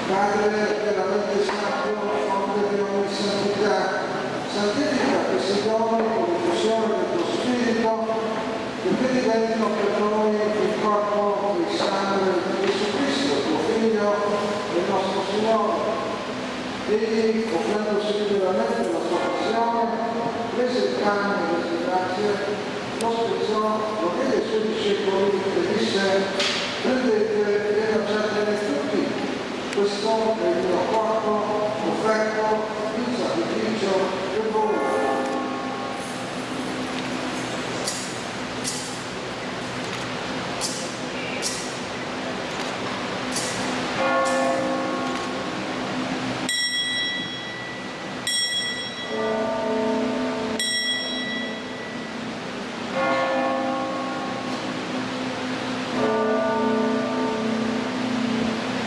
Padre veramente santo, fonte di ogni santità, santifica questi doni con diffusione del tuo Spirito, perché diventino per noi il corpo e il sangue di Gesù Cristo, tuo Figlio e nostro Signore. Egli, offrendosi liberamente la sua passione, prese il pane e rese grazie, lo spezzò, lo diede ai suoi discepoli e disse: prendete e mangiatene tutti. Questo è il mio corpo offerto in sacrificio per voi.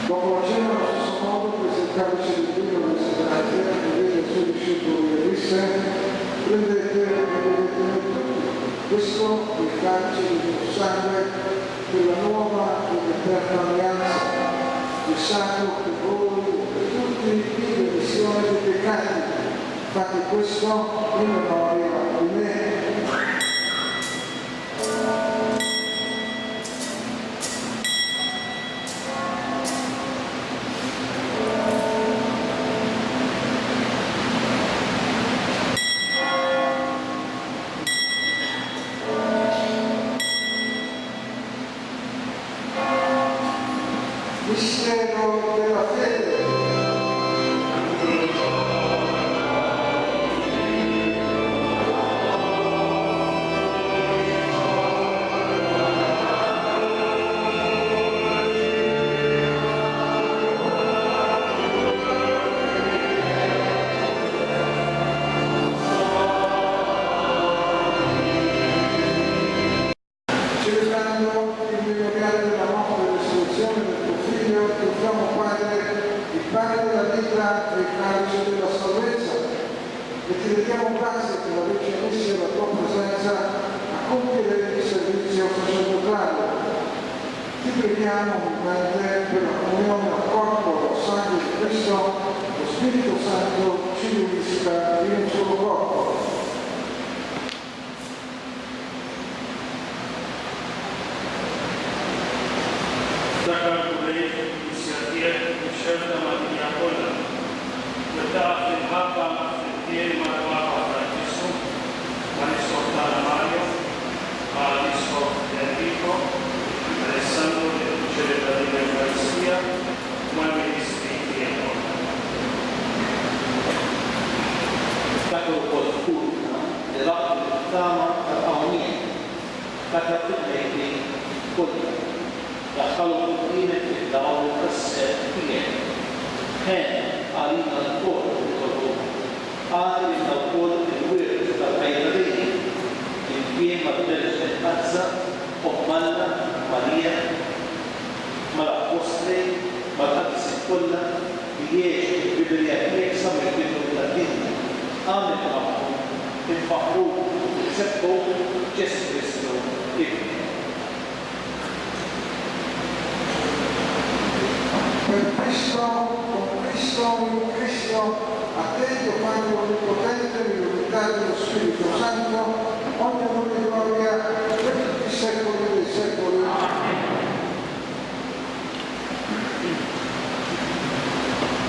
Dopo la cena, allo stesso modo, prese il calice di vino del Signore e diede ai suoi discepoli e disse: prendete e bevete tutti. Questo è il calice del mio sangue della nuova ed eterna alleanza, il sangue per voi e per tutti in remissione dei peccati. Fate questo in memoria di me. Mistero della fede. Celebrando il memoriale della morte e resurrezione del tuo Figlio, ti offriamo, Padre, il pane della vita e il calice della salvezza. e ti rendiamo grazie per averci messi alla tua presenza a compiere il servizio sacerdotale. Ti preghiamo per la comunione al corpo e al sangue di Cristo, lo Spirito Santo ci unisca in un solo corpo. ذكر قريب بسياسية الشرطة مدينة كلها وتعرف الحقا في الدين ما توقع فرانسيسكو ونسوطان ماريو ونسوط Enrico Alessandro celebrati l'Eucaristia come ministri di Dio. ذكروا القول لرفض الإقامة القومية ذكر فكرة كلها دخلوا قيمة الدعوة السياسية كان علينا القول بالقلوب قال إن القول الورد الخيرية القيمة بدرجة الأجزاء أقملنا مالية ملأقصري ملأقص كلها بيش ببرياتية سمع بدون الدين آمن معهم الفقروق سبقوا جسد رسلوا ابن Per Cristo, in Cristo, a te Dio Padre Onnipotente, nell'unità dello Spirito Santo, ogni onore e gloria per tutti i secoli dei secoli.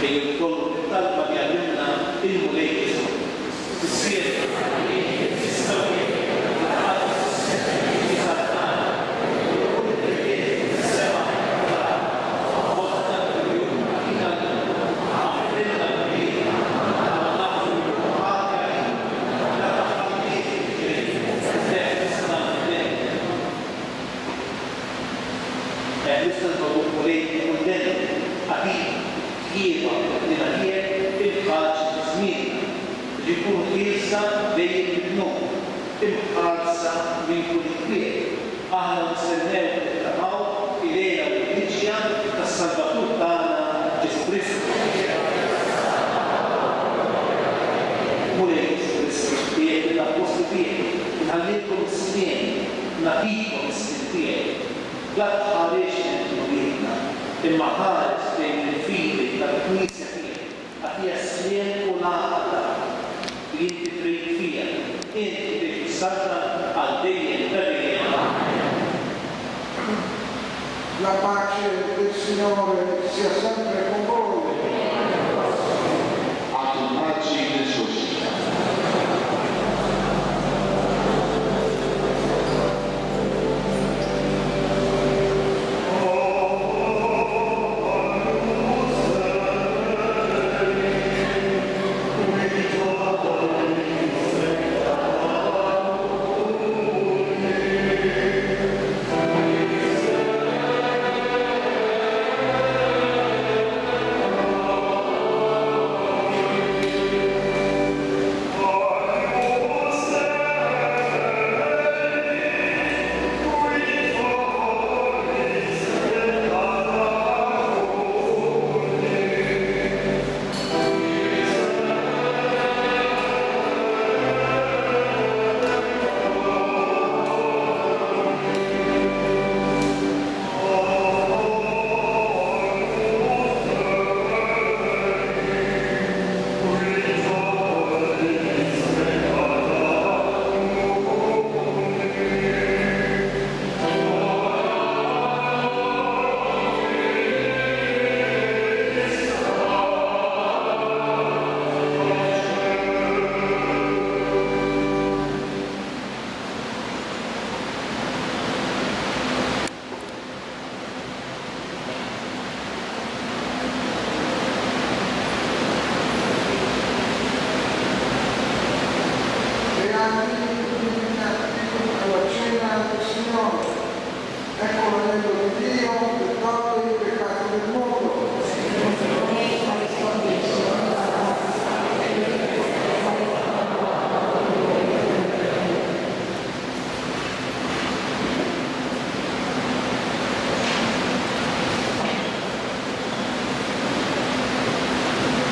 che يقول الطلبة بيعلمنا المليكس السير السوي يكون إيسا بين النوم إمقارسا من كل كبير أهلا وسلموا للتقاو إلينا والإنشيا السلباتور تانا جسبريسو مولي جسبريسو بيه الأبوست بيه نعلمكم السنين نبيكم السنتين لا تخاريش نتنبيهنا المحارس بين الفيل التكنيسة فيه أتيا سنين ولا Inti fia, inti fissata al Dio per La pace del Signore sia sempre con voi. A tu pace in società.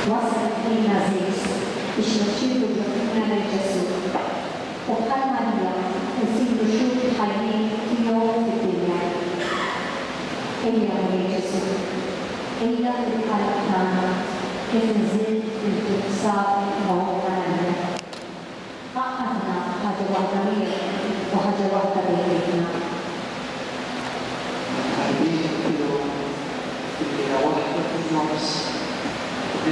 Wasser in Nazis, ich möchte sabi mo na namin. Pakas na hajawag kami o hajawag kami na. Kaibigan ko, ginawa ko ng Diyos.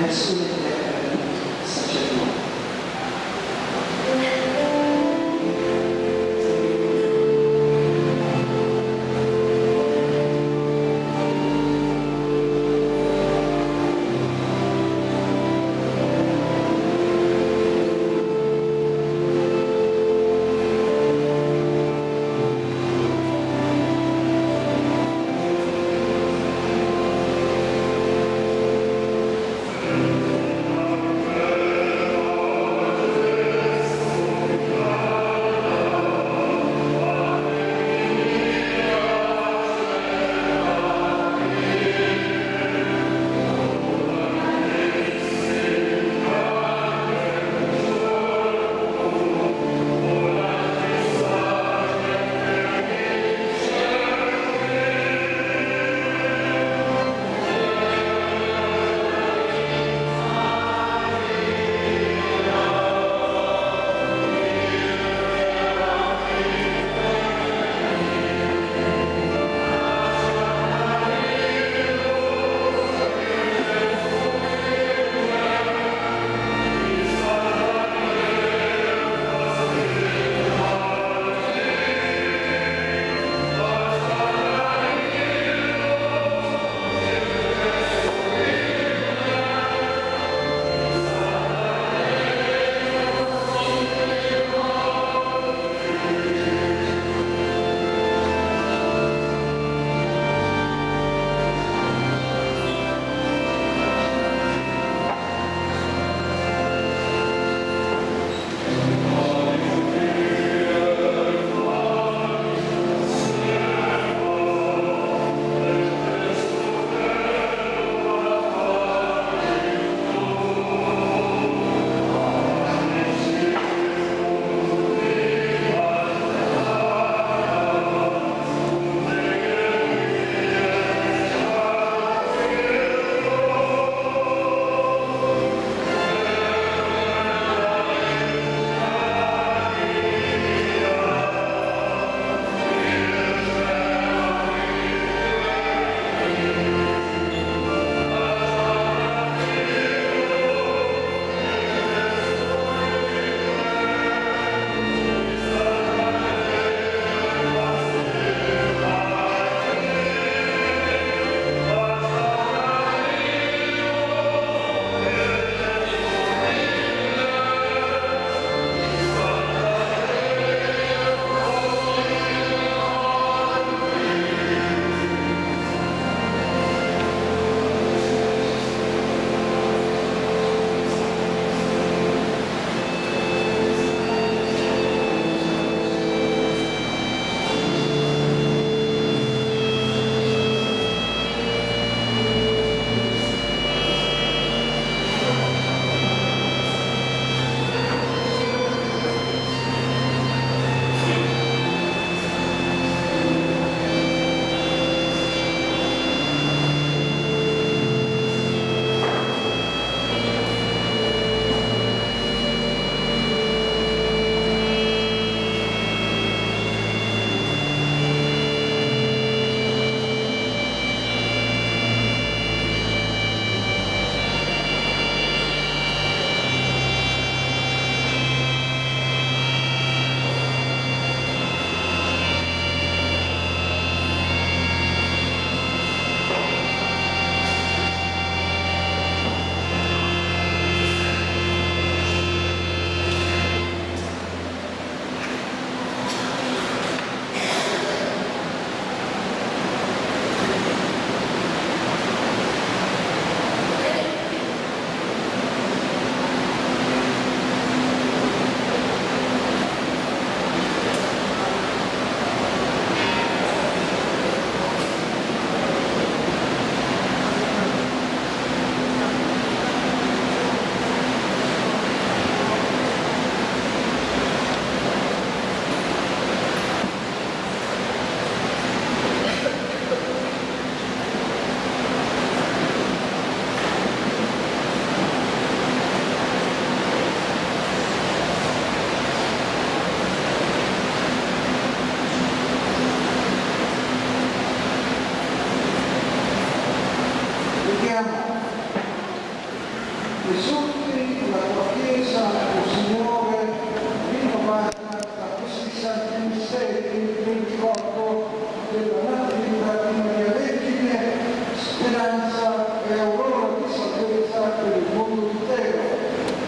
Nasulit na kami sa Diyos. Amen.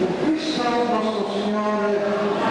con Cristo nostro Signore.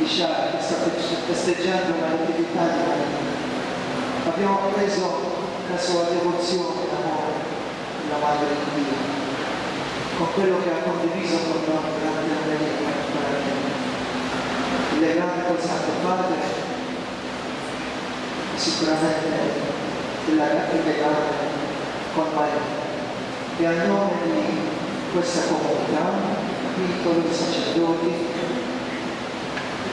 Che sta festeggiando la natività di Maria. Abbiamo preso la sua devozione, l'amore della Madre di Dio, con quello che ha condiviso con noi durante la Maria. Il legame col Santo Padre è sicuramente il legame con Maria. E a nome di questa comunità, piccoli sacerdoti,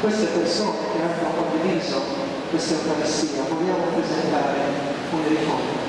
queste persone che hanno condiviso questa Eucaristia, vogliamo presentare un ricordo.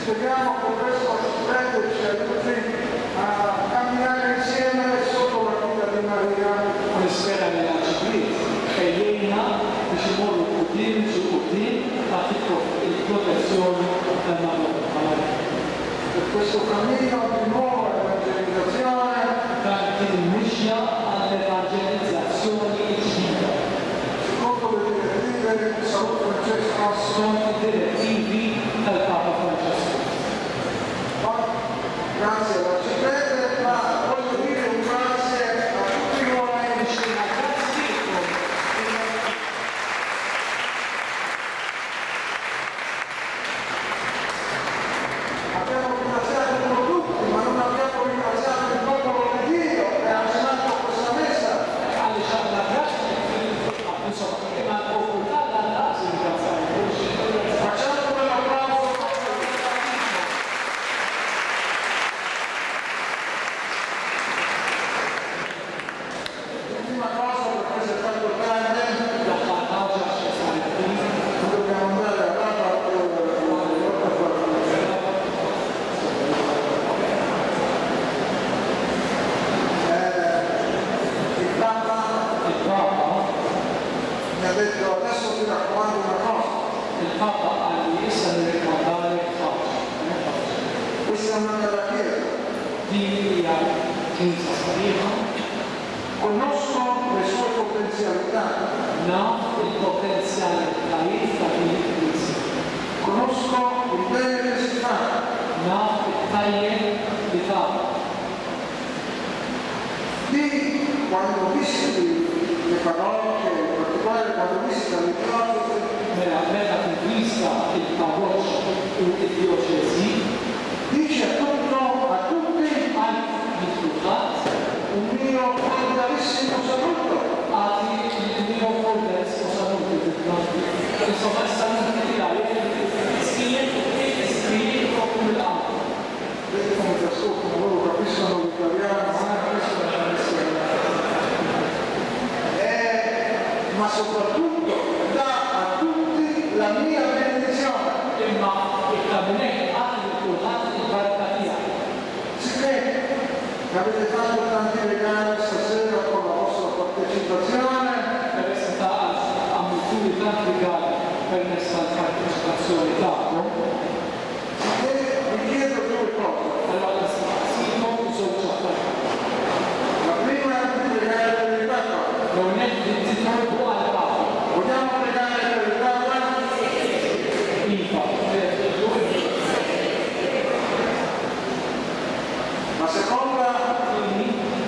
Speriamo che questo ci aiuti a camminare insieme sotto la guida di Maria. Oni sperano nella civiltà e Elena dice modo potere su potere a protezione dalla Maria. Per questo cammino di nuova evangelizzazione, Tanti inizia all'evangelizzazione civile. secondo le direttive di San Francesco, Sono i direttivi del Papa Francesco. grazie alla Ciprete, ma voglio dire un grazie a tutti noi. Abbiamo ringraziato un po' tutti, ma non abbiamo ringraziato il popolo di Dio che ha celebrato questa messa. Alle la grazia insomma, che mi ha portato alla il-Papa għalli issa nirrikordalek ħaġa. Questa è una della Chiesa. Din hija Knisja sabiħa, Conosco le sue potenzialità, naf il-potenzjalitajiet ta' din il-Knisja. conosco il bene che si fa, Naf it-tajjeb li tagħmel. Lì, quando visiti le parrocchie, in particolare quando visita le diocesi, Meta tinvista il-parroċċa u il-dioċesi, dice a tutti għal il-kulħadd un mio cordialissimo saluto. għati il-mio fordes u saluti fil-planti. Insomma, saluti li għaj, iskrijiet proprio mill-għamma. Vedi come ti ascoltano, loro capiscono l'italiano, ma questo è la missione. Ma soprattutto dà a tutti la mia benedizione. Imma il-kabinet għati il-kulħadd il-barka tiegħi. Sicché avete fatto tanti regali stasera con la vostra partecipazione, Peress ta' għamiltuli tanti għali permezz tal-partecipazzjoni tagħkom, sicché vi chiedo due cose. allora nistaqsikom żewġ affarijiet. La prima è di pregare per il Papa. L-għonet li titolbu għal-Papa. Vogliamo pregare per il Papa? Iva, La seconda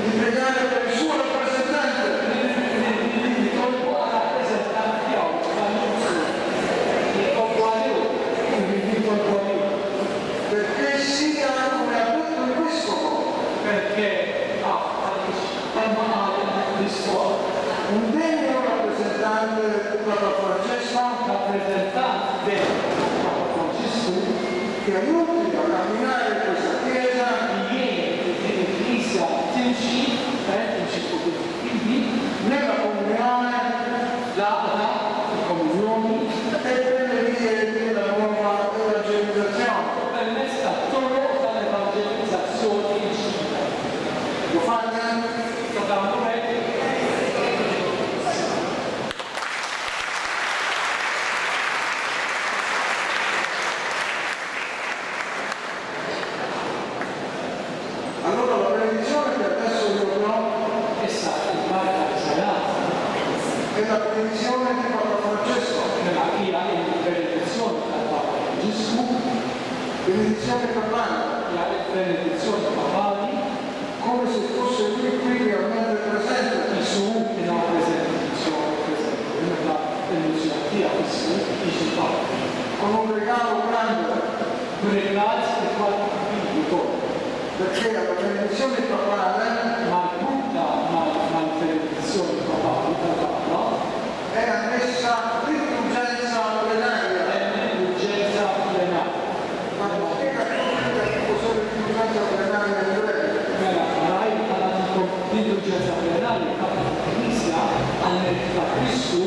di pregare per il suo rappresentante, titolbu għal-rappresentant tiegħu tal-Muslim. Titolbu għalihom, titolbu għalihom. perché sia come ha detto il Vescovo, Perché palma għal-isfuq, un degno rappresentante di Papa Francesco rappresentant del Papa Franġisku che aiuti a camminare questa Chiesa il-Knisja timxi, timxi fuq il-fidi, nella comunione l-għaqda, il-komunjoni, e nelle vie della nuova evangelizzazione. permezz tat-toroq tal-evangelizzazzjoni ġdida. Lo fate? Tagħmlu hekk Allora la benedizione che adesso io do issa il-barka li salat è la benedizione di Papa Francesco, mela hija il-benedizzjoni tal-Papa Franġisku, benedizione papale, hija il-benedizzjoni papali, come se fosse lui qui realmente presente. jisu il-rappreżentazzjoni preżenti, meta l-illużjoni tiegħu issu jiġi Papa. Con un regalo grande, B'ringrazzj il-kwalità perché la benedizione papale marbuta mal-benedizzjoni papali tal-Papa è annessa l'indulgenza plenaria. l'urġenza plenarja. Ma spiega che cos'è l'indulgenza plenaria in breve? Mela, raj għal-għandikom l-indulġenza plenarja tal-Knisja għal-Merti ta' Kristu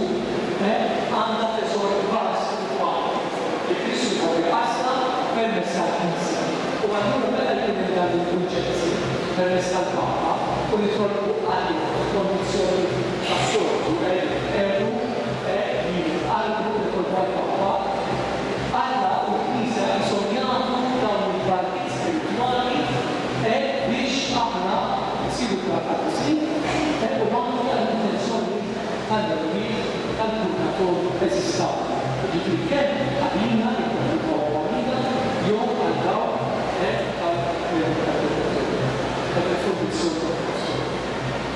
għandha teżor kbar spirituali. Il-Kristu jkopri qasna permezz tal-Knisja. U għallura meta jkun dan l-indulġenzi permezz tal-Papa u nitolbu għalih kondizzjoni tas-sortu erdu għalbu nitolbu għal-Papa Alla u Knisja jisonjatu dawn il-partit spirituali biex aħna nsiru praktisi u mandu għal-intenzjoni tal-nervi tal-purgator eżistaw. Ġifri kemm għalina il-għalina jew għal-daw tal-kondizzjoni.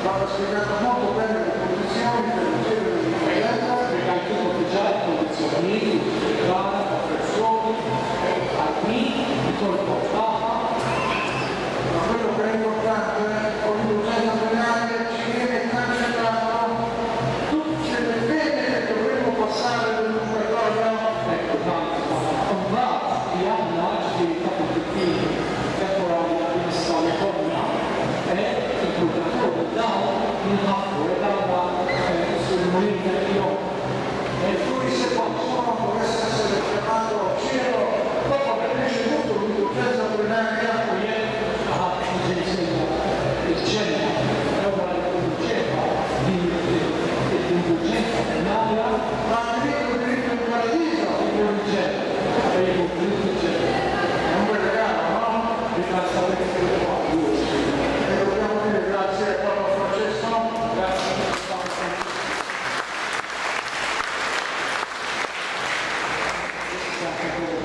Papa ha spiegato molto bene le condizioni per ricevere il preghetto, Perché anche già le condizioni, la perfezione, qui, ritorno al Papa, ma quello che è importante con l'indulgenza plenaria ci viene cancellato tutte le pene che dovremmo passare nel purgatorio. ecco, combatto di anni oggi di capitoli temporali di storia donna e il purgatorio da un fatto e da una Grazie.